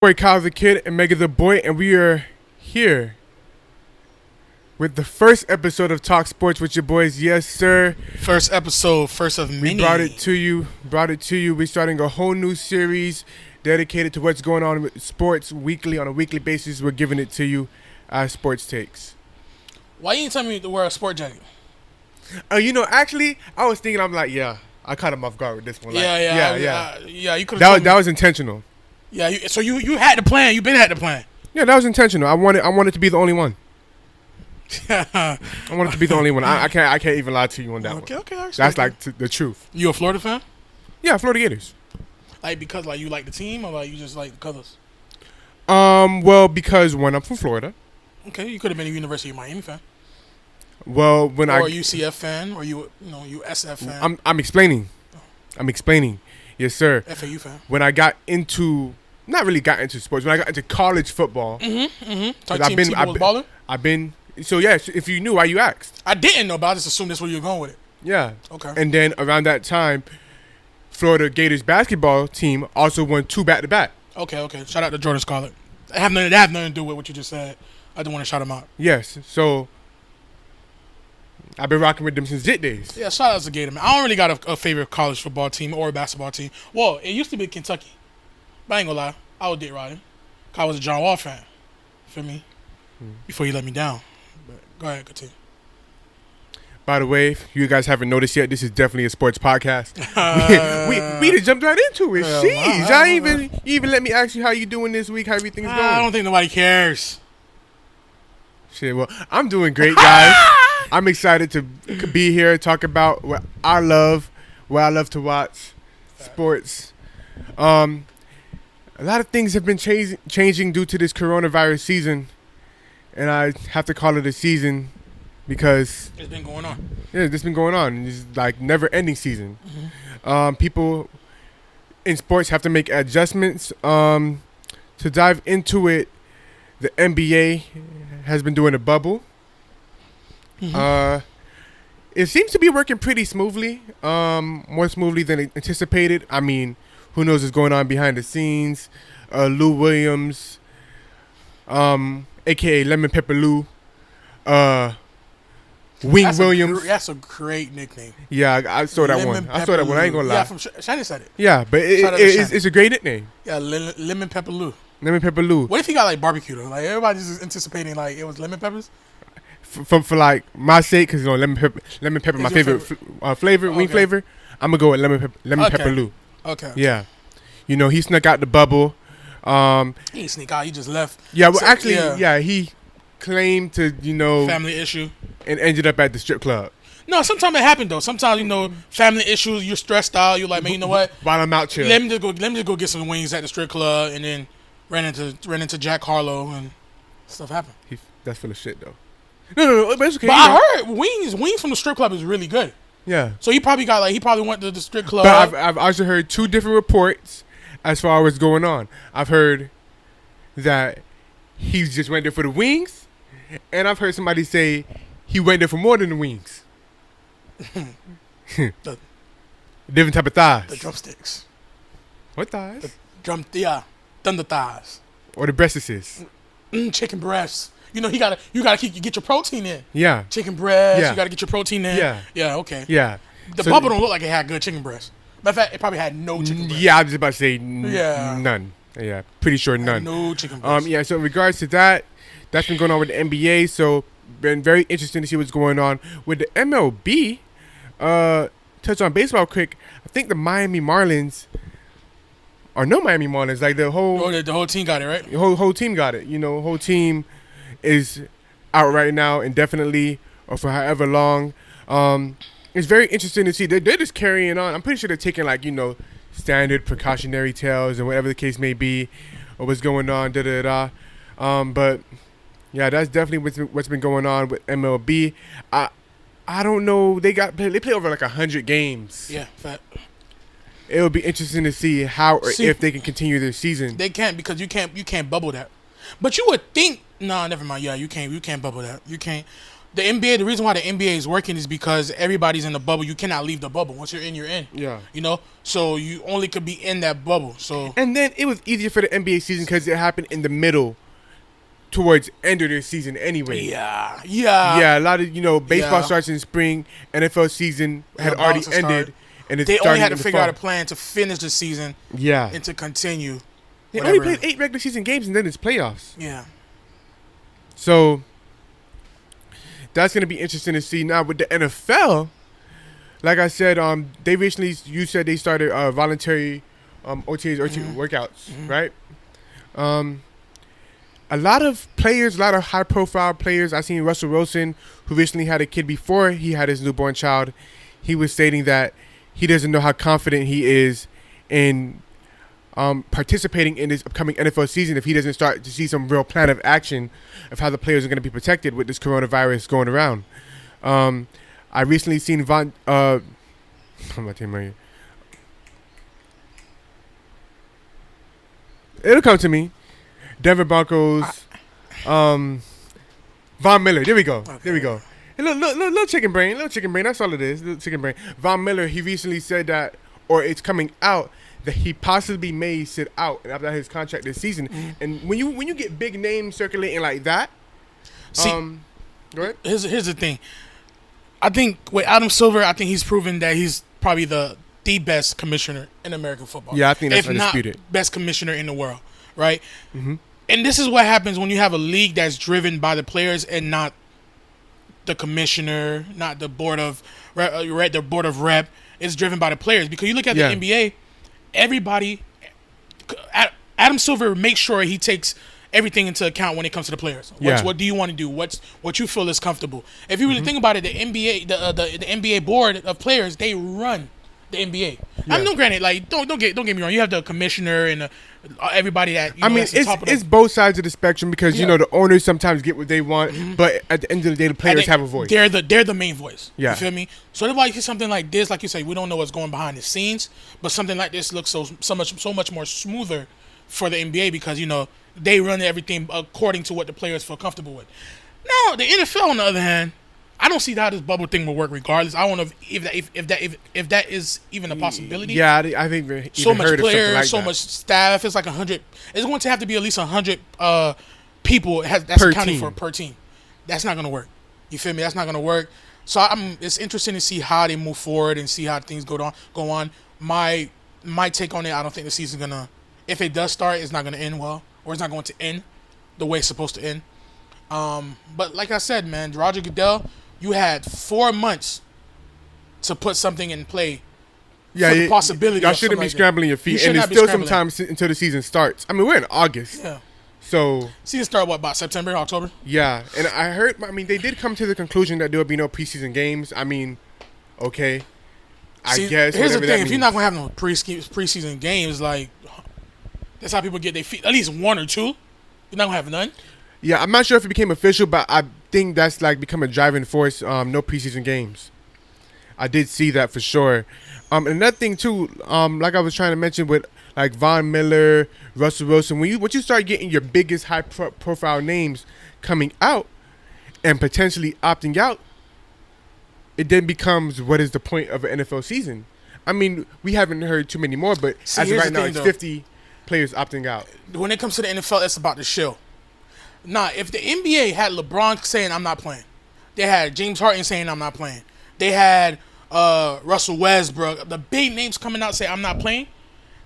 Boy, Kyle the Kid and Mega the Boy, and we are here with the first episode of Talk Sports with your boys. Yes, sir. First episode, first of many. We brought it to you. We're starting a whole new series dedicated to what's going on with sports weekly. On a weekly basis, we're giving it to you as Sports Takes. Why you didn't tell me to wear a sport jacket? Actually, I was thinking, I'm like, I caught him off guard with this one. Like, yeah. You could. That was intentional. Yeah, so you had the plan. You been had the plan. Yeah, that was intentional. I wanted to be the only one. I wanted to be the only one. I can't even lie to you on that one. Okay. That's like the truth. You a Florida fan? Yeah, Florida Gators. Like because like you like the team or like you just like the colors? Well, because one, I'm from Florida. Okay, you could have been a University of Miami fan. Well, or a UCF fan, or USF fan. I'm explaining. Yes, sir. FAU fan. When I got into, not really got into sports, when I got into college football. I've been. So yes, if you knew, why you asked? I didn't know, but I just assumed that's where you were going with it. Yeah. Okay. And then around that time, Florida Gators basketball team also won 2 back-to-back. Okay. Shout out to Jordan Scarlett. That have nothing to do with what you just said. I don't want to shout him out. Yes. So I've been rocking with them since Zit days. Yeah, shout out to Gator, man. I don't really got a favorite college football team or a basketball team. Well, it used to be Kentucky. But I ain't gonna lie. I was Dick Riding. I was a John Wall fan. Feel me? Before you let me down. But go ahead, continue. By the way, if you guys haven't noticed yet, this is definitely a sports podcast. We just jumped right into it. Jeez, y'all even let me ask you how you doing this week, how everything's going. I don't think nobody cares. Shit, well, I'm doing great, guys. I'm excited to be here, talk about what I love to watch, sports. A lot of things have been changing due to this coronavirus season, and I have to call it a season because it's been going on. Yeah, it's been going on. It's like never-ending season. Mm-hmm. People in sports have to make adjustments. To dive into it, the NBA has been doing a bubble. Mm-hmm. It seems to be working pretty smoothly, more smoothly than anticipated. I mean, who knows what's going on behind the scenes? Lou Williams, a.k.a. Lemon Pepper Lou, Williams. That's a great nickname. Yeah, I saw that one. I saw that one. I ain't gonna lie. Yeah, from Shiny said it. Yeah, but it's a great nickname. Yeah, Lemon Pepper Lou. Lemon Pepper Lou. What if he got like barbecue though? Like everybody's just anticipating like it was lemon peppers. For like my sake, because lemon pepper, my favorite flavor, wing flavor. I'm gonna go with lemon pepper Lou. Okay. Yeah, he snuck out the bubble. He didn't sneak out. He just left. Yeah, well, actually, he claimed to family issue and ended up at the strip club. No, sometimes it happened though. Sometimes family issues. You're stressed out. You're like, man, you know what? While I'm out chill, let me just go get some wings at the strip club, and then ran into Jack Harlow and stuff happened. That's full of shit though. No, but it's okay. But I heard wings from the strip club is really good. Yeah. So he probably went to the strip club. But I've also heard 2 different reports as far as what's going on. I've heard that he just went there for the wings, and I've heard somebody say he went there for more than the wings. Different type of thighs. The drumsticks. What thighs? Thunder thighs. Or the breasts. Chicken breasts. You gotta get your protein in. Yeah. Chicken breast. Yeah. You gotta get your protein in. Yeah. Yeah. Okay. Yeah. The bubble don't look like it had good chicken breast. Matter of fact, it probably had no chicken breast. Yeah, I was just about to say none. Yeah, pretty sure none. No chicken breast. Yeah. So in regards to that, that's been going on with the NBA. So been very interesting to see what's going on with the MLB. Touch on baseball quick. I think the Miami Marlins. Or no Miami Marlins, like the whole team got it, right? The whole team got it. Whole team is out right now indefinitely or for however long. It's very interesting to see. They're just carrying on. I'm pretty sure they're taking standard precautionary tales and whatever the case may be, or what's going on. But yeah, that's definitely what's been going on with MLB. I don't know. They play over 100 games. Yeah, fact. It'll be interesting to see how or if they can continue their season. They can't because you can't bubble that. But you would think, never mind. Yeah, you can't bubble that. You can't. The NBA, the reason why the NBA is working is because everybody's in the bubble. You cannot leave the bubble. Once you're in, you're in. Yeah. You know? So you only could be in that bubble. So And then it was easier for the NBA season because it happened in the middle, towards end of their season anyway. yeah. Yeah, a lot of, baseball Yeah. starts in spring. NFL season had Yeah, already about to start. ended. And it's They only starting had to in the figure out a fall. plan to finish the season Yeah. and to continue. They whatever. only played 8 regular season games and then it's playoffs. Yeah. So that's going to be interesting to see. Now with the NFL, like I said, they recently, you said they started voluntary OTAs, workouts, right? A lot of players, a lot of high-profile players. I seen Russell Wilson, who recently had a kid before he had his newborn child. He was stating that he doesn't know how confident he is in participating in this upcoming NFL season if he doesn't start to see some real plan of action of how the players are going to be protected with this coronavirus going around. I recently seen it'll come to me. Denver Broncos, Von Miller. There we go. Okay. There we go. A little chicken brain. That's all it is. Little chicken brain. Von Miller. He recently said that, or it's coming out that he possibly may sit out after his contract this season. And when you get big names circulating like that, See, go ahead. here's the thing. I think with Adam Silver, I think he's proven that he's probably the best commissioner in American football. Yeah, I think that's if not undisputed. best commissioner in the world, right? Mm-hmm. And this is what happens when you have a league that's driven by the players and not the commissioner, not the board of the board of rep. It's driven by the players because you look at the NBA, everybody. Adam Silver makes sure he takes everything into account when it comes to the players. What do you want to do? What you feel is comfortable. If you really think about it, the NBA, the NBA board of players, they run the NBA. Yeah. I mean, granted, like don't get me wrong. You have the commissioner and everybody that. It's both sides of the spectrum because the owners sometimes get what they want, but at the end of the day, the players have a voice. They're the main voice. Yeah. You feel me? So if like something like this, like you say, we don't know what's going behind the scenes, but something like this looks so much more smoother for the NBA because they run everything according to what the players feel comfortable with. Now the NFL, on the other hand, I don't see how this bubble thing will work. Regardless, I don't know if that is even a possibility. Yeah, I think so much players, like so that. much staff. It's like 100. It's going to have to be at least 100 people that's Per accounted team. for per team. That's not going to work. You feel me? That's not going to work. So it's interesting to see how they move forward and see how things go on. My take on it, I don't think the season's gonna. If it does start, it's not going to end well, or it's not going to end the way it's supposed to end. But like I said, man, Roger Goodell, you had 4 months to put something in play. Yeah, for the possibility. Y'all of shouldn't be something scrambling your feet, and it's still some time until the season starts. I mean, we're in August, Yeah. so Season start about September, October? yeah. And I heard, they did come to the conclusion that there will be no preseason games. I mean, okay, I guess. Here's the whatever that thing: if you're means. not gonna have no preseason games, like that's how people get their feet. At least one or two. You're not gonna have none. Yeah, I'm not sure if it became official, but I think that's like become a driving force. No preseason games. I did see that for sure. And another thing too, like I was trying to mention with like Von Miller, Russell Wilson, once you start getting your biggest high profile names coming out and potentially opting out, it then becomes, what is the point of an NFL season? I mean, we haven't heard too many more, but See, as of here's right the now, thing, it's though. 50 players opting out. When it comes to the NFL, it's about the show. Nah, if the NBA had LeBron saying I'm not playing, they had James Harden saying I'm not playing, they had Russell Westbrook, the big names coming out saying I'm not playing,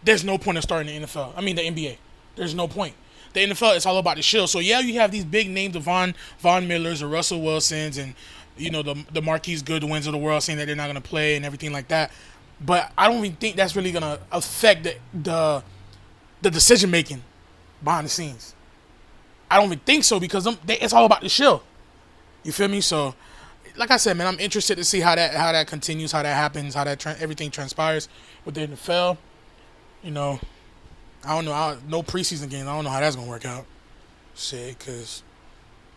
there's no point in starting the NFL. I mean the NBA. There's no point. The NFL is all about the show. So yeah, you have these big names, the Von Millers or Russell Wilsons and the Marquise Goodwins of the world saying that they're not gonna play and everything like that. But I don't even think that's really gonna affect the decision making behind the scenes. I don't even think so because it's all about the show. You feel me? So, like I said, man, I'm interested to see how that continues, how that happens, how that everything transpires with the NFL. I don't know. No preseason games. I don't know how that's gonna work out. Shit, because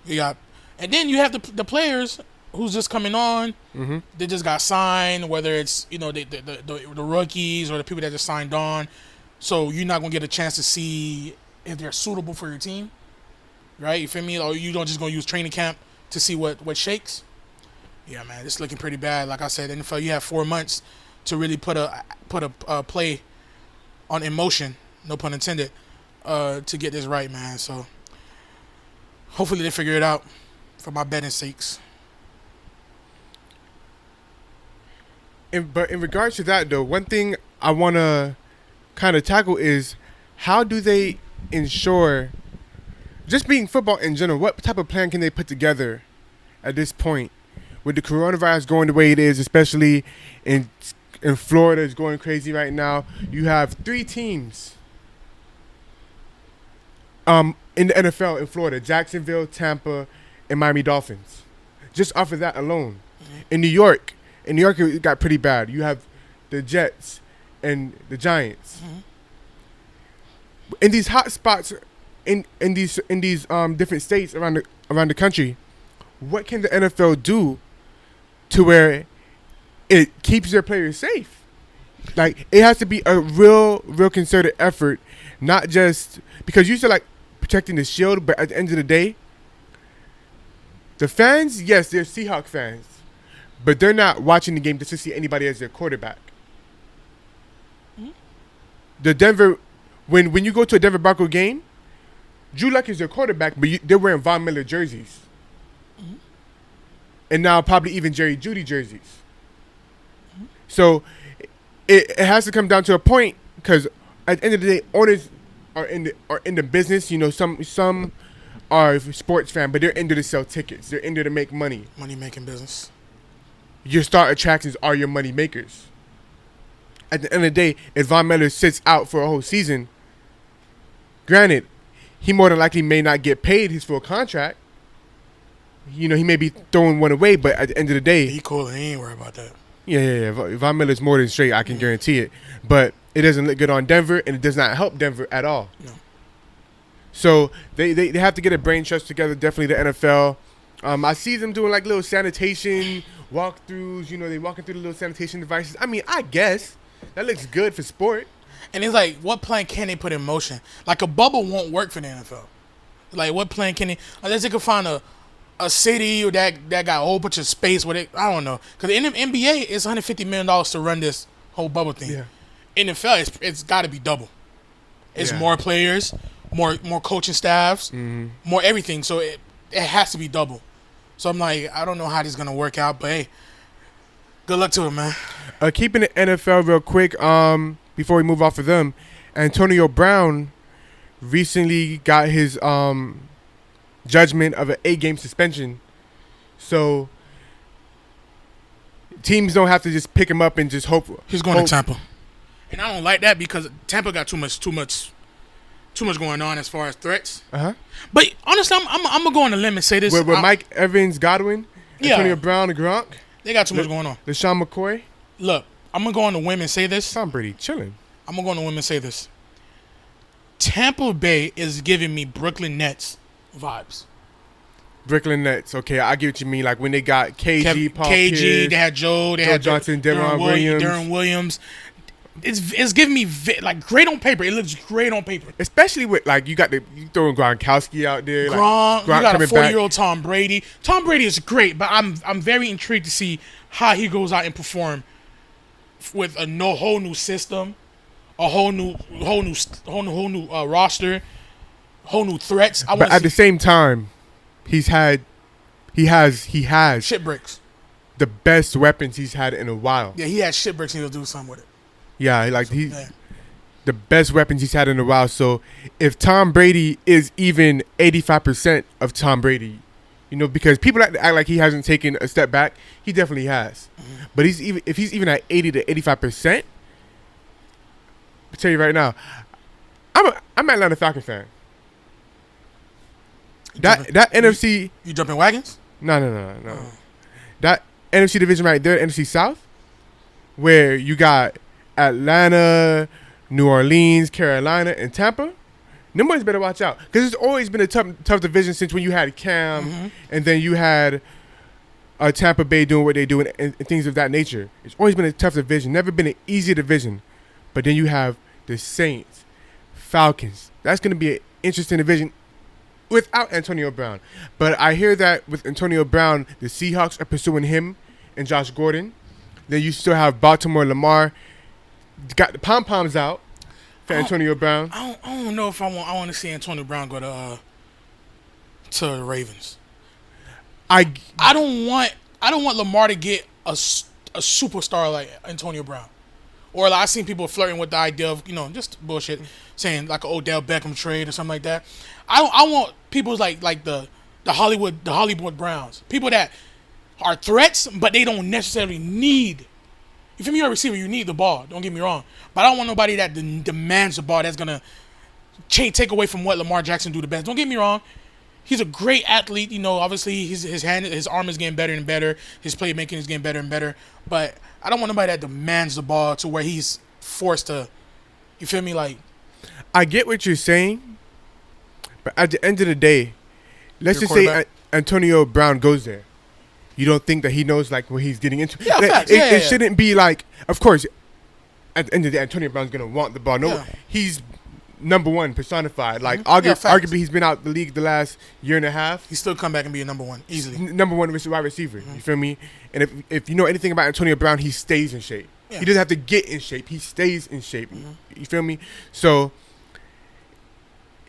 you got, and then you have the players who's just coming on. Mm-hmm. They just got signed, whether it's the rookies or the people that just signed on. So you're not gonna get a chance to see if they're suitable for your team, right? You feel me? Or you don't just gonna use training camp to see what shakes. Yeah, man, it's looking pretty bad. Like I said, NFL, you have 4 months to really put a play on in motion, no pun intended, to get this right, man. So hopefully they figure it out for my betting sakes. But in regards to that, though, one thing I want to kind of tackle is how do they ensure, just being football in general, what type of plan can they put together at this point with the coronavirus going the way it is, especially in Florida is going crazy right now. You have 3 teams in the NFL in Florida: Jacksonville, Tampa, and Miami Dolphins. Just off of that alone. In New York, it got pretty bad. You have the Jets and the Giants. In these hot spots in these different states around the country, what can the NFL do to where it keeps their players safe? Like, it has to be a real concerted effort, not just because you said like protecting the shield, but at the end of the day, the fans, yes, they're Seahawks fans, but they're not watching the game just to see anybody as their quarterback. The Denver, when you go to a Denver Broncos game, Drew Luck is their quarterback, but they're wearing Von Miller jerseys. And now probably even Jerry Jeudy jerseys. So it has to come down to a point, because at the end of the day, owners are in the business. You know, some are sports fan, but they're in there to sell tickets. They're in there to make money. Money making business. Your star attractions are your money makers. At the end of the day, if Von Miller sits out for a whole season, granted, he more than likely may not get paid his full contract. You know, he may be throwing one away, but at the end of the day, He cool. He ain't worried about that. Yeah. Von Miller's more than straight. I can guarantee it. But it doesn't look good on Denver, and it does not help Denver at all. No. So they have to get a brain trust together. Definitely the NFL. I see them doing like little sanitation walkthroughs. You know, they walking through the little sanitation devices. I mean, I guess that looks good for sport. And it's like, what plan can they put in motion? Like, a bubble won't work for the NFL. Like, what plan can they? Unless they can find a city that got a whole bunch of space where they, I don't know. Because in the NBA, it's $150 million to run this whole bubble thing. Yeah. NFL, it's got to be double. It's Yeah. more players, more coaching staffs, more everything. So it has to be double. So I'm like, I don't know how this is going to work out, but hey, good luck to it, man. Keeping the NFL real quick, before we move off of them, Antonio Brown recently got his judgment of an 8-game suspension. So teams don't have to just pick him up and just hope. He's going to Tampa. And I don't like that because Tampa got too much going on as far as threats. But honestly, I'm going to go on a limb and say this. With Mike Evans, Godwin, Antonio Brown, and Gronk. They got too much going on. LaShawn McCoy. Look, I'm going to go on the whim and say this. Tom Brady chilling. I'm going to go on the whim and say this. Tampa Bay is giving me Brooklyn Nets vibes. Brooklyn Nets. Okay, I get what you mean. Like when they got KG, Paul Pierce, they had Joe, they had Johnson, Darren Williams. It's giving me like great on paper. It looks great on paper. Especially with like you throwing Gronkowski out there. Gronk, you got a 40-year-old back. Tom Brady. Tom Brady is great, but I'm very intrigued to see how he goes out and perform with a whole new system, a whole new roster, whole new threats. But at the same time, he has shit bricks. The best weapons he's had in a while. Yeah, he had shit bricks and he'll do something with it. Yeah, like the best weapons he's had in a while. So if Tom Brady is even 85% of Tom Brady, you know, because people act like he hasn't taken a step back, he definitely has. But if he's even at 80 to 85%, I'll tell you right now, I'm an Atlanta Falcons fan. That NFC. You jumping wagons? No. That NFC division right there, NFC South, where you got Atlanta, New Orleans, Carolina, and Tampa. Them boys better watch out, because it's always been a tough division since when you had Cam, and then you had Tampa Bay doing what they do and things of that nature. It's always been a tough division, never been an easy division. But then you have the Saints, Falcons. That's going to be an interesting division. without Antonio Brown. But I hear that with Antonio Brown, the Seahawks are pursuing him and Josh Gordon. Then you still have Baltimore. Lamar got the pom-poms out for Antonio Brown. I don't know if I want to see Antonio Brown go to the Ravens. I don't want Lamar to get a superstar like Antonio Brown. Or like, I've seen people flirting with the idea of, just bullshit, saying like an Odell Beckham trade or something like that. I want people like the Hollywood Browns. People that are threats, but they don't necessarily need. You feel me? You're a receiver, you need the ball. Don't get me wrong. But I don't want nobody that demands the ball that's going to take away from what Lamar Jackson do the best. Don't get me wrong. He's a great athlete. Obviously his arm is getting better and better. His playmaking is getting better and better. But I don't want nobody that demands the ball to where he's forced to. You feel me? Like, I get what you're saying, but at the end of the day, let's just say Antonio Brown goes there. You don't think that he knows like what he's getting into? Yeah, facts. It shouldn't be like. Of course, at the end of the day, Antonio Brown's gonna want the ball. No, he's number one personified. Like arguably, he's been out the league the last year and a half. He's still come back and be a number one easily. Number one wide receiver. You feel me? And if you know anything about Antonio Brown, he stays in shape. Yeah. He doesn't have to get in shape. He stays in shape. You feel me? So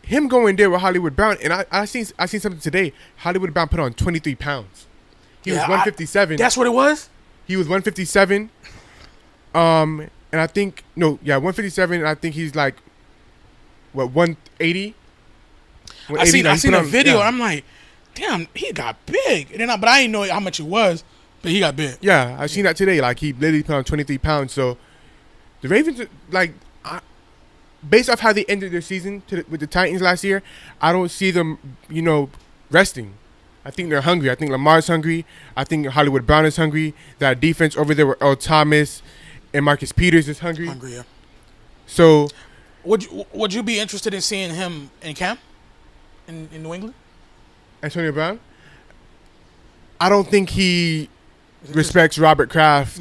him going there with Hollywood Brown, and I seen something today. Hollywood Brown put on 23 pounds. He was 157. That's what it was? He was 157. And I think 157. And I think he's like, what, 180? I seen a video. And I'm like, damn, he got big. But I didn't know how much it was. But he got big. Yeah, I seen that today. Like, he literally put on 23 pounds. So the Ravens, like, based off how they ended their season with the Titans last year, I don't see them, resting. I think they're hungry. I think Lamar's hungry. I think Hollywood Brown is hungry. That defense over there with Earl Thomas and Marcus Peters is hungry. Yeah. So, would you be interested in seeing him in camp in New England? Antonio Brown? I don't think he respects Robert Kraft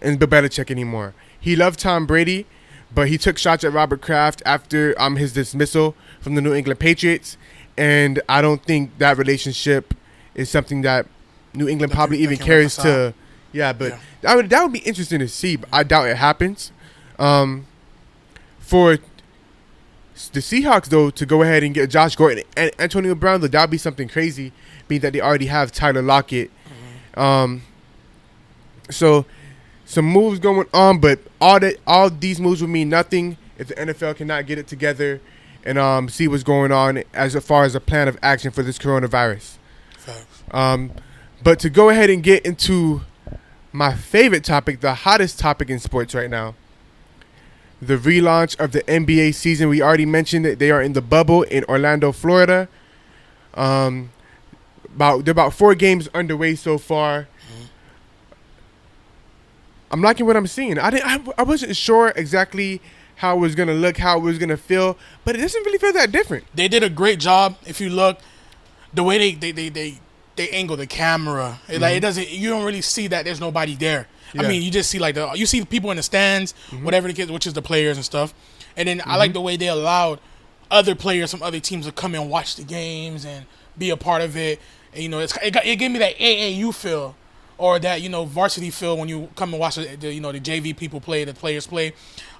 and Bill Belichick anymore. He loved Tom Brady, but he took shots at Robert Kraft after his dismissal from the New England Patriots. And I don't think that relationship is something that New England probably even cares to. Yeah, but that would be interesting to see. But I doubt it happens. For the Seahawks, though, to go ahead and get Josh Gordon and Antonio Brown, that would be something crazy, being that they already have Tyler Lockett. So some moves going on, but all these moves would mean nothing if the NFL cannot get it together and see what's going on as far as a plan of action for this coronavirus. Facts. But to go ahead and get into my favorite topic, the hottest topic in sports right now, the relaunch of the NBA season. We already mentioned that they are in the bubble in Orlando, Florida. They're about 4 games underway so far. I'm liking what I'm seeing. I wasn't sure exactly how it was going to look, how it was going to feel, but it doesn't really feel that different. They did a great job. If you look, the way they angle the camera, like it doesn't. You don't really see that there's nobody there. Yeah. I mean, you just see you see the people in the stands, whatever the case, which is the players and stuff. And then I like the way they allowed other players from other teams to come and watch the games and be a part of it. And, it gave me that AAU feel, or that varsity feel when you come and watch the JV people play, the players play.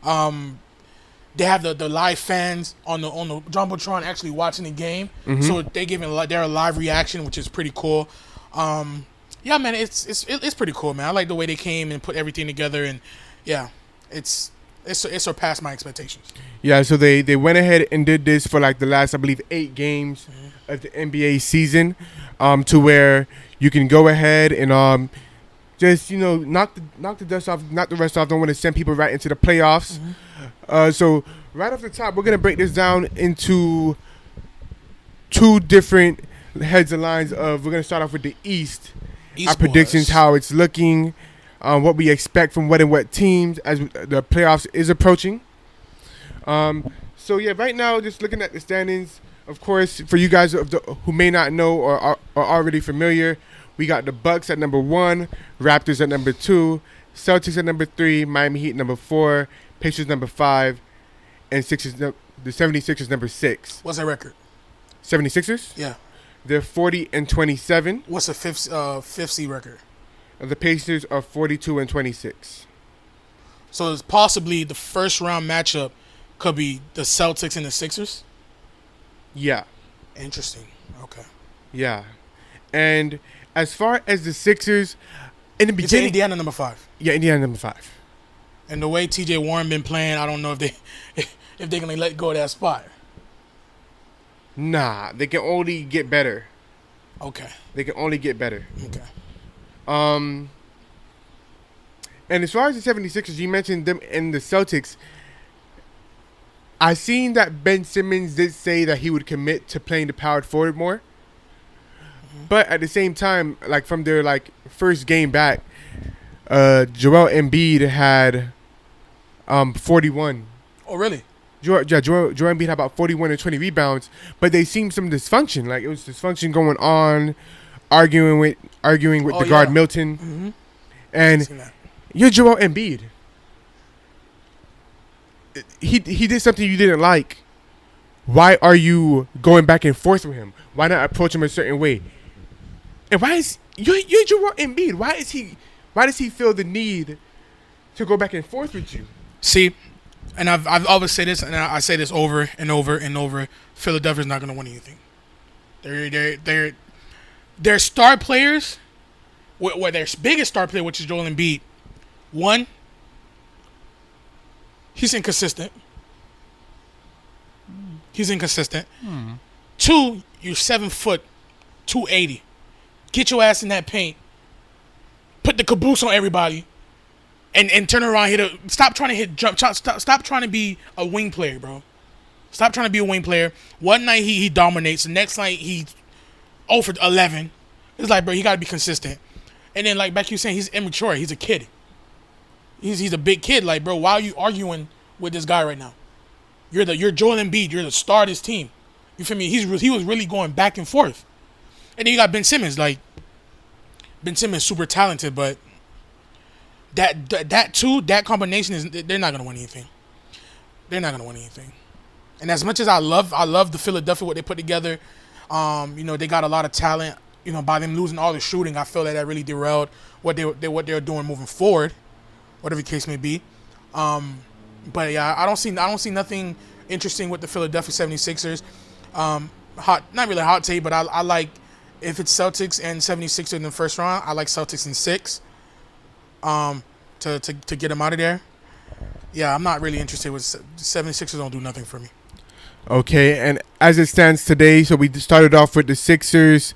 They have the live fans on the jumbotron actually watching the game, so they giving their live reaction, which is pretty cool. Yeah, man, it's pretty cool, man. I like the way they came and put everything together, and yeah, it surpassed my expectations. Yeah, so they went ahead and did this for like the last, I believe, 8 games of the NBA season, to where you can go ahead and just knock the dust off, knock the rest off. Don't want to send people right into the playoffs. So right off the top, we're gonna break this down into 2 different heads and lines of. We're gonna start off with the East. Our predictions, how it's looking, what we expect from what teams as the playoffs is approaching. So yeah, right now, just looking at the standings. Of course, for you guys who may not know or are already familiar, we got the Bucks at number 1, Raptors at number 2, Celtics at number 3, Miami Heat number 4, Pacers number 5, and the 76ers number 6. What's their record? 76ers. Yeah. They're 40-27. What's the fifth seed record? The Pacers are 42-26. So it's possibly the first round matchup could be the Celtics and the Sixers. Yeah. Interesting. Okay. Yeah. And as far as the Sixers, in the It's beginning, Indiana number 5. yeah, Indiana number 5. And the way T.J. Warren been playing, I don't know if they can let go of that spot. Nah, they can only get better. Okay. They can only get better. Okay. And as far as the 76ers, you mentioned them and the Celtics. I seen that Ben Simmons did say that he would commit to playing the power forward more. But at the same time, like from their like first game back, Joel Embiid had 41. Oh, really? Joel Embiid had about 41 and 20 rebounds, but they seemed some dysfunction. Like it was dysfunction going on, arguing with the guard Milton, Mm-hmm. and you're Joel Embiid. He did something you didn't like. Why are you going back and forth with him? Why not approach him a certain way? And why is you're Joel Embiid? Why does he feel the need to go back and forth with you? See, and I've always said this, and I say this over and over and over. Philadelphia's not going to win anything. Their star players, what their biggest star player, which is Joel Embiid, one, he's inconsistent. He's inconsistent. 2, you're 7 foot, 280. Get your ass in that paint. Put the caboose on everybody. And turn around, stop trying to hit jump shots. Stop trying to be a wing player, bro. Stop trying to be a wing player. One night he dominates. The next night he's 0 for 11. It's like, bro, he got to be consistent. And then, like back you saying, he's immature. He's a kid. He's a big kid. Like, bro, why are you arguing with this guy right now? You're Joel Embiid. You're the star of this team. You feel me? He was really going back and forth. And then you got Ben Simmons. Like, Ben Simmons super talented, but that combination is they're not gonna win anything. They're not gonna win anything. And as much as I love the Philadelphia what they put together, they got a lot of talent. By them losing all the shooting, I feel that really derailed what they're doing moving forward, whatever the case may be. But yeah, I don't see nothing interesting with the Philadelphia 76ers. Not really hot take, but I like if it's Celtics and 76ers in the first round, I like Celtics in 6. To get them out of there. Yeah, I'm not really interested with 76ers. Don't do nothing for me. Okay, and as it stands today, so we started off with the Sixers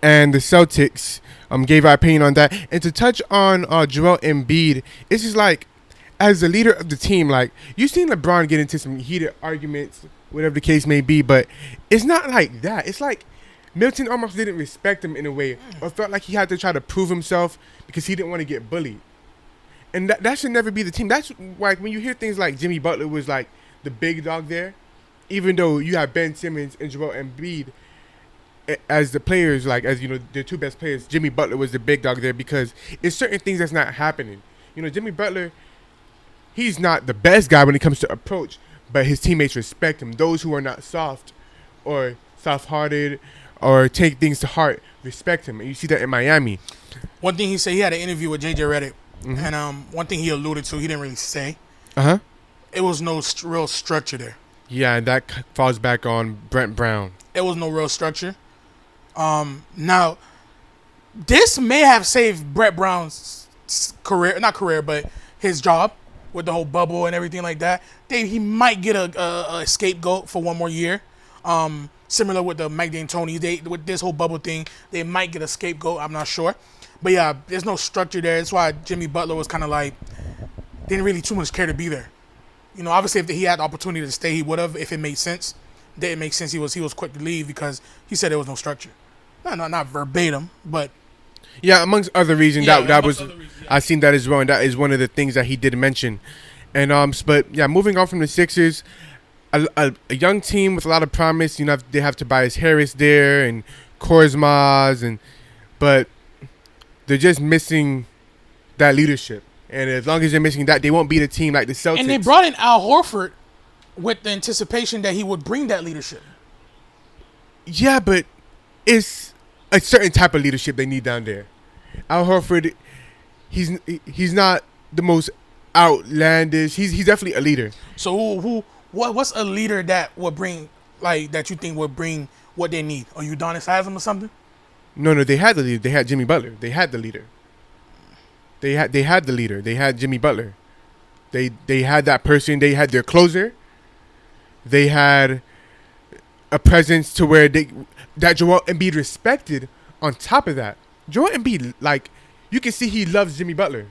and the Celtics. Gave our opinion on that, and to touch on Joel Embiid, it's just like as the leader of the team, like you've seen LeBron get into some heated arguments, whatever the case may be, but it's not like that. It's like Milton almost didn't respect him in a way, or felt like he had to try to prove himself because he didn't want to get bullied. And that should never be the team. That's like when you hear things like Jimmy Butler was like the big dog there, even though you have Ben Simmons and Joel Embiid as the players, like as the two best players. Jimmy Butler was the big dog there because it's certain things that's not happening. Jimmy Butler, he's not the best guy when it comes to approach, but his teammates respect him. Those who are not soft or soft-hearted or take things to heart respect him, and you see that in Miami. One thing he said, he had an interview with JJ Redick, and one thing he alluded to, he didn't really say. It was no real structure there. Yeah, and that falls back on Brent Brown. It was no real structure. Now, this may have saved Brett Brown's career, but his job with the whole bubble and everything like that. He might get a scapegoat for one more year. Similar with the Mike D'Antoni, with this whole bubble thing, they might get a scapegoat. I'm not sure. But yeah, there's no structure there. That's why Jimmy Butler was kind of like, didn't really too much care to be there. Obviously if he had the opportunity to stay, he would have if it made sense. Didn't make sense. He was quick to leave because he said there was no structure. Not verbatim, but yeah, amongst other reasons, that was I seen that as well, and that is one of the things that he did mention. And but yeah, moving on from the Sixers, a young team with a lot of promise. They have Tobias Harris there and Korkmaz, but they're just missing that leadership. And as long as they're missing that, they won't beat a team like the Celtics. And they brought in Al Horford with the anticipation that he would bring that leadership. Yeah, but it's a certain type of leadership they need down there. Al Horford, he's not the most outlandish. He's definitely a leader. So what's a leader that would bring that you think would bring what they need? Are you Udonis Haslam or something? No, they had the leader. They had Jimmy Butler. They had the leader. They had the leader. They had Jimmy Butler. They had that person. They had their closer. They had a presence to where that Joel Embiid respected. On top of that, Joel Embiid, like, you can see he loves Jimmy Butler.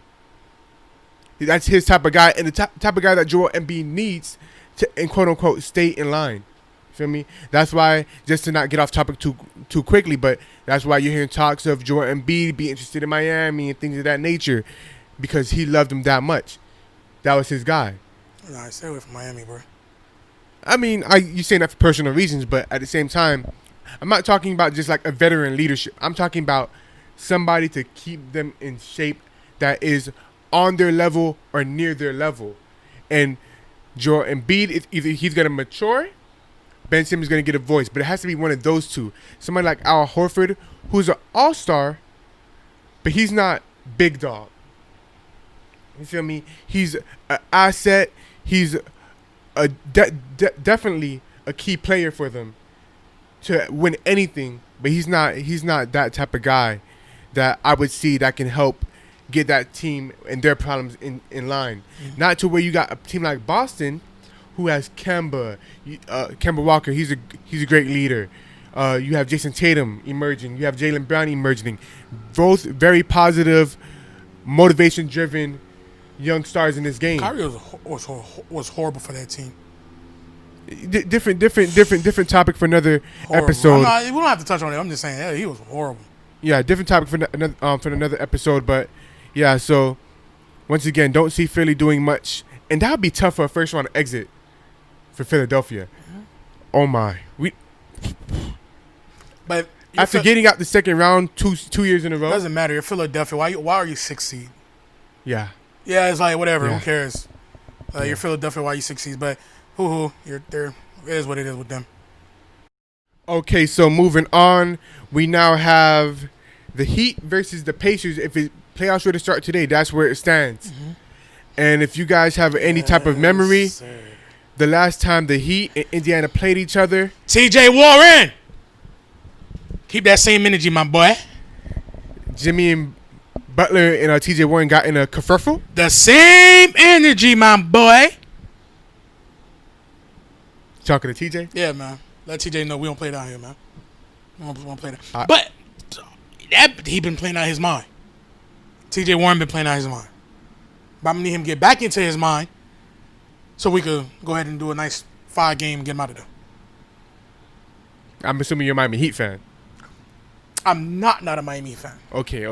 That's his type of guy, and the type of guy that Joel Embiid needs to, and quote unquote, stay in line. Feel me? That's why, just to not get off topic too quickly, but that's why you're hearing talks of Joel Embiid being interested in Miami and things of that nature, because he loved him that much. That was his guy. Nah, stay away from Miami, bro. I mean, you saying that for personal reasons, but at the same time, I'm not talking about just like a veteran leadership. I'm talking about somebody to keep them in shape that is on their level or near their level. And Joel Embiid, either he's going to mature, Ben Simmons is going to get a voice, but it has to be one of those two. Somebody like Al Horford, who's an all-star, but he's not big dog. You feel me? He's an asset. He's definitely a key player for them to win anything, but he's not that type of guy that I would see that can help get that team and their problems in line. Mm-hmm. Not to where you got a team like Boston, who has Kemba Walker. He's a great leader. You have Jason Tatum emerging. You have Jaylen Brown emerging. Both very positive, motivation-driven young stars in this game. Kyrie was horrible for that team. Different topic for another episode. We don't have to touch on it. I'm just saying, he was horrible. Yeah, different topic for another episode. But yeah, so once again, don't see Philly doing much, and that would be tough for a first round exit for Philadelphia. Mm-hmm. Oh my, but after getting out the second round two years in a row, doesn't matter. You're Philadelphia. Why are you 6th seed? Yeah. Yeah, it's like whatever. Yeah. Who cares? You're Philadelphia. Why are you 6 seeds? But you're there. It is what it is with them. Okay, so moving on, we now have the Heat versus the Pacers. If the playoffs were to start today, that's where it stands. Mm-hmm. And if you guys have any type of memory, the last time the Heat and Indiana played each other, TJ Warren, keep that same energy, my boy. Jimmy and Butler and TJ Warren got in a kerfuffle. The same energy, my boy. Talking to TJ? Yeah, man. Let TJ know we don't play down here, man. We don't play that. But he been playing out his mind. TJ Warren been playing out his mind. But I'm going to need him to get back into his mind so we could go ahead and do a nice 5-game and get him out of there. I'm assuming you're a Miami Heat fan. I'm not a Miami Heat fan. Okay.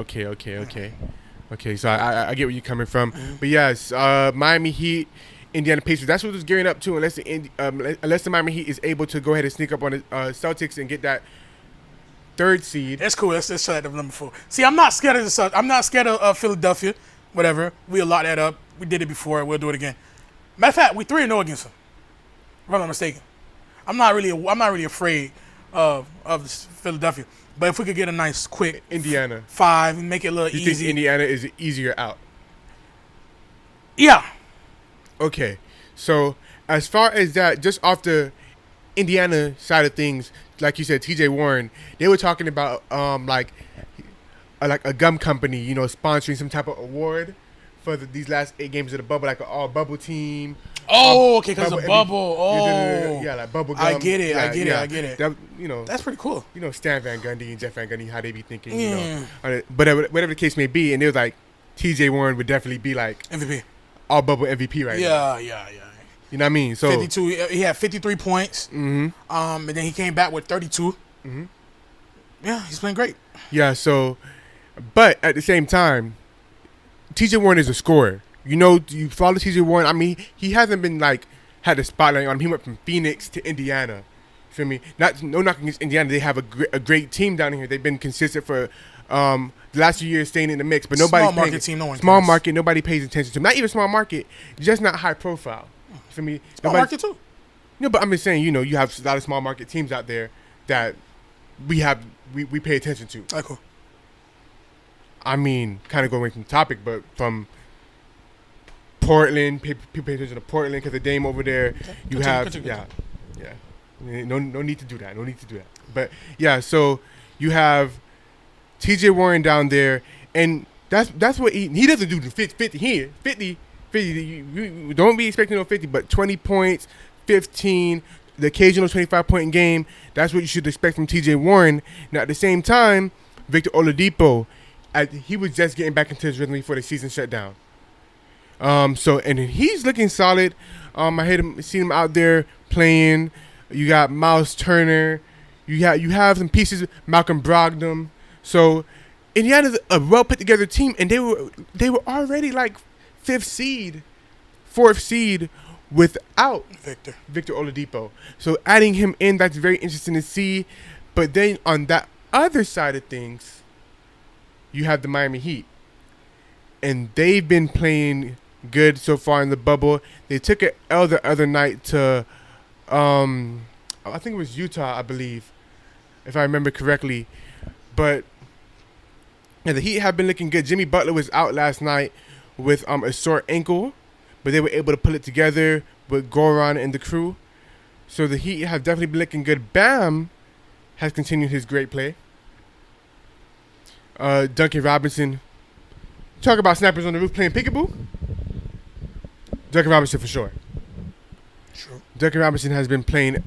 So I get where you're coming from. Mm-hmm. But yes, Miami Heat, Indiana Pacers. That's what it's gearing up to. Unless the Miami Heat is able to go ahead and sneak up on the Celtics and get that 3rd seed. That's cool. Let's set up number 4. See, I'm not scared of the Celtics. I'm not scared of Philadelphia. Whatever. We'll lock that up. We did it before. We'll do it again. Matter of fact, we 3-0 against them. If I'm not mistaken. I'm not really afraid of Philadelphia. But if we could get a nice quick Indiana 5 and make it a little easy. You think Indiana is easier out? Yeah. Okay. So as far as that, just off the Indiana side of things, like you said, TJ Warren, they were talking about like a gum company, sponsoring some type of award for these last 8 games of the bubble, like an all bubble team. Oh, okay, because of bubble. Oh, yeah, like bubble gum. I get it. I get it. That, that's pretty cool. Stan Van Gundy and Jeff Van Gundy, how they be thinking, but whatever the case may be, and it was like TJ Warren would definitely be like MVP, all bubble MVP right now. Yeah. You know what I mean? So 52. He had 53 points. Mm-hmm. And then he came back with 32. Mm-hmm. Yeah, he's playing great. Yeah. So, but at the same time, TJ Warren is a scorer. You follow TJ Warren. I mean, he hasn't been had a spotlight on him. He went from Phoenix to Indiana. Feel me? No knocking against Indiana. They have a great team down here. They've been consistent for the last few years, staying in the mix. But nobody's small market team. No one small cares. Market. Nobody pays attention to them. Not even small market. Just not high profile. Feel me? Small market too. No, but I'm just saying. You have a lot of small market teams out there that we pay attention to. All right, cool. I mean, kind of going away from the topic, but from Portland, people pay attention to Portland because the Dame over there. You Continue. yeah. No need to do that. No need to do that. But yeah, so you have T.J. Warren down there, and that's what he doesn't do the 50 here. 50. You don't be expecting no 50, but 20 points, 15, the occasional 25-point game. That's what you should expect from T.J. Warren. Now at the same time, Victor Oladipo, he was just getting back into his rhythm before the season shut down. So and he's looking solid. I seen him out there playing. You got Miles Turner. You have some pieces. Malcolm Brogdon. So Indiana's a well put together team, and they were already like 4th seed without Victor Oladipo. So adding him in, that's very interesting to see. But then on that other side of things, you have the Miami Heat, and they've been playing good so far in the bubble. They took an L the other night to, I think it was Utah, I believe, if I remember correctly. But yeah, the Heat have been looking good. Jimmy Butler was out last night with a sore ankle, but they were able to pull it together with Goran and the crew. So the Heat have definitely been looking good. Bam has continued his great play. Duncan Robinson. Talk about snappers on the roof playing peekaboo. Duncan Robinson for sure. Sure. Duncan Robinson has been playing,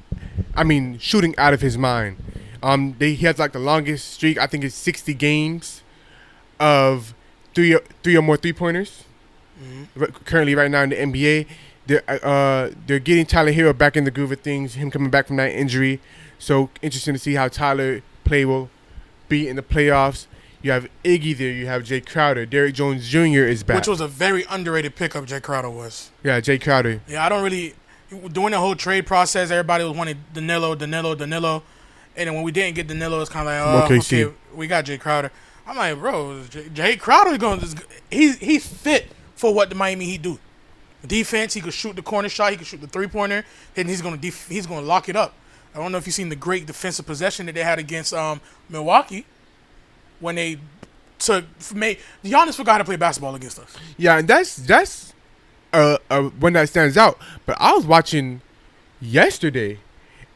shooting out of his mind. He has like the longest streak. I think it's 60 games of three or more 3-pointers. Mm-hmm. Currently, right now in the NBA, they're getting Tyler Hero back in the groove of things. Him coming back from that injury, so interesting to see how Tyler play will be in the playoffs. You have Iggy there. You have Jay Crowder. Derrick Jones Jr. is back. Which was a very underrated pickup, Jay Crowder was. Yeah, Jay Crowder. Yeah, I don't really... During the whole trade process, everybody was wanting Danilo. And then when we didn't get Danilo, it's kind of like, okay, we got Jay Crowder. I'm like, bro, Jay Crowder is going... He's fit for what the Miami Heat do. Defense, he could shoot the corner shot. He could shoot the 3-pointer. Then he's going to lock it up. I don't know if you've seen the great defensive possession that they had against Milwaukee. When they Giannis forgot how to play basketball against us. Yeah, and that's one that stands out. But I was watching yesterday,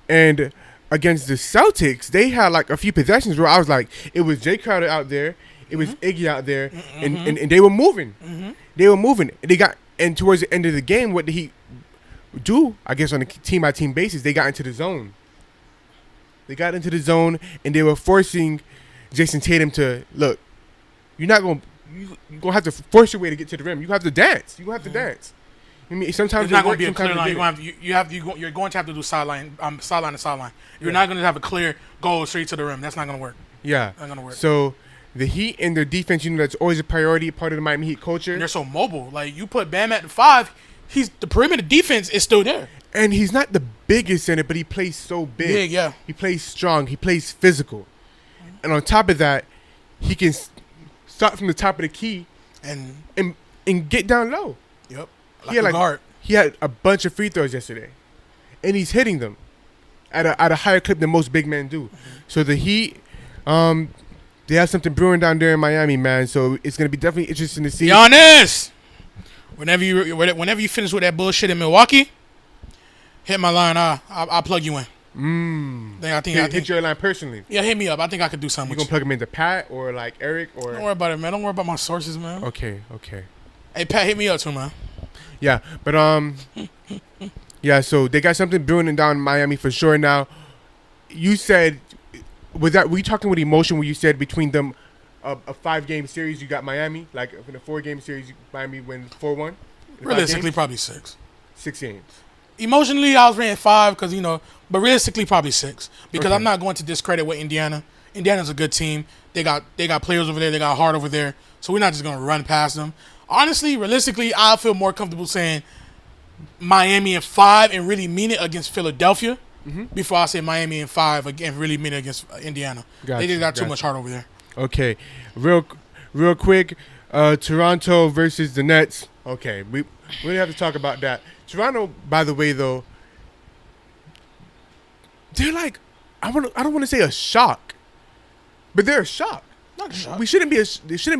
and against the Celtics, they had like a few possessions where I was like, it was Jay Crowder out there, it was Iggy out there, and they were moving. Mm-hmm. They were moving. And towards the end of the game, what did he do? I guess on a team-by-team basis, they got into the zone. And they were forcing Jason Tatum to look. You're gonna have to force your way to get to the rim. You have to dance. I mean, sometimes it's not going to be a clear line. You're going to have to do sideline to sideline. You're not going to have a clear goal straight to the rim. That's not going to work. Yeah, not going to work. So the Heat and their defense, that's always a priority, part of the Miami Heat culture. And they're so mobile. Like you put Bam at the 5, the perimeter defense is still there. And he's not the biggest center, but he plays so big. Yeah. He plays strong. He plays physical. And on top of that, he can start from the top of the key and get down low. Yep. He had a bunch of free throws yesterday, and he's hitting them at a higher clip than most big men do. Mm-hmm. So the Heat, they have something brewing down there in Miami, man. So it's gonna be definitely interesting to see. Giannis, whenever you finish with that bullshit in Milwaukee, hit my line. I'll plug you in. I think hit your line personally. Yeah, hit me up. I think I could do something. You gonna plug him into Pat or like Eric or? Don't worry about it, man. Don't worry about my sources, man. Okay. Hey, Pat, hit me up too, man. Yeah, but yeah. So they got something brewing down in Miami for sure. Now, you said were you talking with emotion when you said between them a 5-game series you got Miami, like in a 4-game series Miami wins 4-1? Realistically, probably 6. 6 games. Emotionally, I was rating 5 because but realistically, probably 6 because I'm not going to discredit what Indiana. Indiana's a good team. They got players over there. They got heart over there. So we're not just going to run past them. Honestly, realistically, I feel more comfortable saying Miami in 5 and really mean it against Philadelphia before I say Miami in 5 and really mean it against Indiana. They just got too much heart over there. Okay, real quick, Toronto versus the Nets. Okay, we don't have to talk about that. Toronto, by the way, though, they're like I don't want to say a shock, but they're a shock. Not a shock. They shouldn't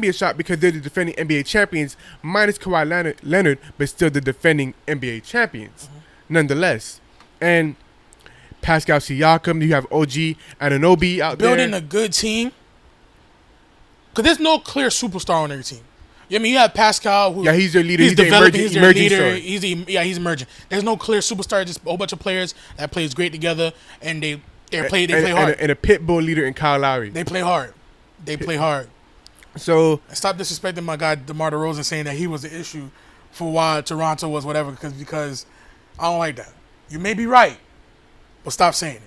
be a shock because they're the defending NBA champions, minus Kawhi Leonard, but still the defending NBA champions, nonetheless. And Pascal Siakam, you have OG Anunoby out there. Building a good team. Because there's no clear superstar on every team. I mean, you have Pascal, who he's their leader. He's developing. He's their emerging leader. story. He's emerging. There's no clear superstar. Just a whole bunch of players that plays great together, and they play hard. And a pit bull leader in Kyle Lowry. They play hard. They play hard. So stop disrespecting my guy DeMar DeRozan, saying that he was the issue for why Toronto was whatever. Because I don't like that. You may be right, but stop saying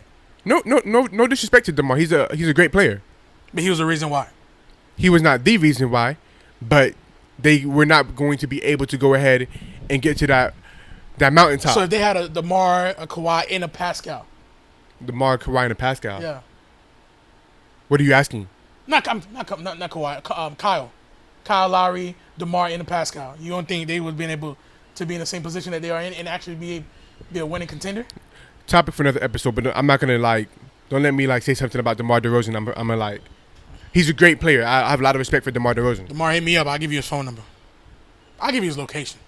it. No disrespect to DeMar. He's a great player. But he was the reason why. He was not the reason why, but they were not going to be able to go ahead and get to that mountaintop. So if they had a DeMar, a Kawhi, and a Pascal. DeMar, Kawhi, and a Pascal. Yeah. What are you asking? Not Kawhi. Kyle Lowry, DeMar, and a Pascal. You don't think they would have been able to be in the same position that they are in and actually be a winning contender? Topic for another episode, but I'm not gonna don't let me say something about DeMar DeRozan. I'm gonna he's a great player. I have a lot of respect for DeMar DeRozan. DeMar, hit me up. I'll give you his phone number. I'll give you his location.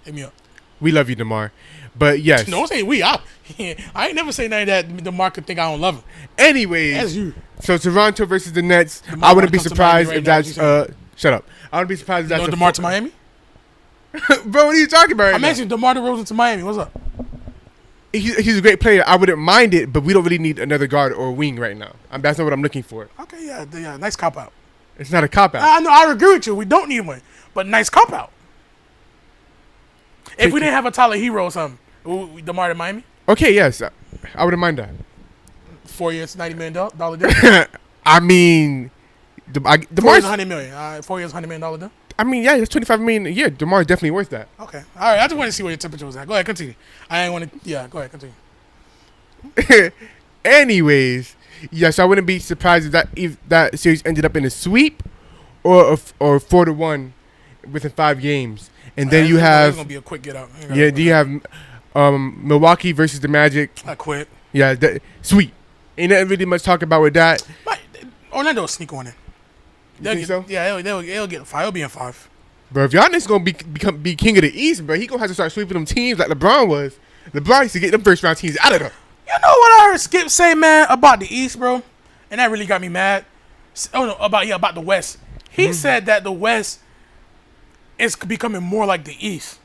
Hit me up. We love you, DeMar. But yes. No, don't say we. I ain't never say nothing that DeMar could think I don't love him. Anyways. That's you. So Toronto versus the Nets. DeMar I wouldn't be surprised if that's shut up. I wouldn't be surprised if that's DeMar to Miami? Bro, what are you talking about right I'm asking DeMar DeRozan to Miami. What's up? He's a great player. I wouldn't mind it, but we don't really need another guard or wing right now. That's not what I'm looking for. Okay, yeah, nice cop out. It's not a cop out. I know, I agree with you. We don't need one, but nice cop out. If we didn't have a Tyler Hero or something, DeMar to Miami? Okay, yes, I wouldn't mind that. 4 years, $90 million deal. I mean, DeMar's $100 million. 4 years, $100 million deal. I mean, yeah, it's $25 million a year. DeMar is definitely worth that. Okay, all right. I just wanted to see where your temperature was at. Go ahead, continue. I ain't want to. Yeah, go ahead, continue. Anyways, yes, I wouldn't be surprised if that series ended up in a sweep or 4-1 within 5 games, and then you have. It's gonna be a quick get out. Yeah, do you have Milwaukee versus the Magic? I quit. Yeah, sweet. Ain't nothing really much talk about with that. But Orlando will sneak on in. So? Yeah, they'll get 5. It'll be in 5. Bro, if Giannis gonna be king of the East, bro, he gonna have to start sweeping them teams like LeBron was. LeBron used to get them first round teams out of them. You know what I heard Skip say, man, about the East, bro, and that really got me mad. Oh no, about the West. He said that the West is becoming more like the East,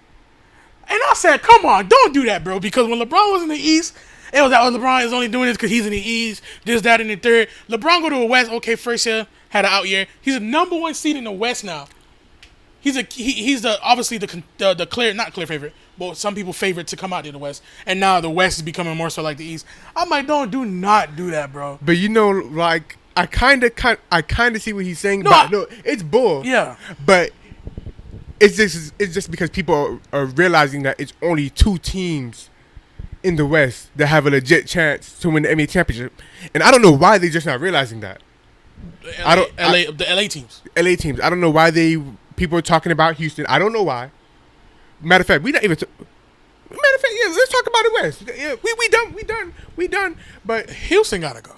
and I said, come on, don't do that, bro, because when LeBron was in the East, it was that LeBron is only doing this because he's in the East, this, that, and the third. LeBron go to the West, okay, first year had an out year. He's the number 1 seed in the West now. He's obviously the clear, not clear favorite, but some people favorite to come out to the West. And now the West is becoming more so like the East. I'm like, do not do that, bro. But I kind of see what he's saying. No, it's bull. Yeah. But it's just because people are realizing that it's only 2 teams in the West that have a legit chance to win the NBA championship, and I don't know why they're just not realizing that. The LA teams. LA teams. I don't know why people are talking about Houston. I don't know why. Matter of fact, yeah, let's talk about the West. Yeah, we done. But Houston gotta go.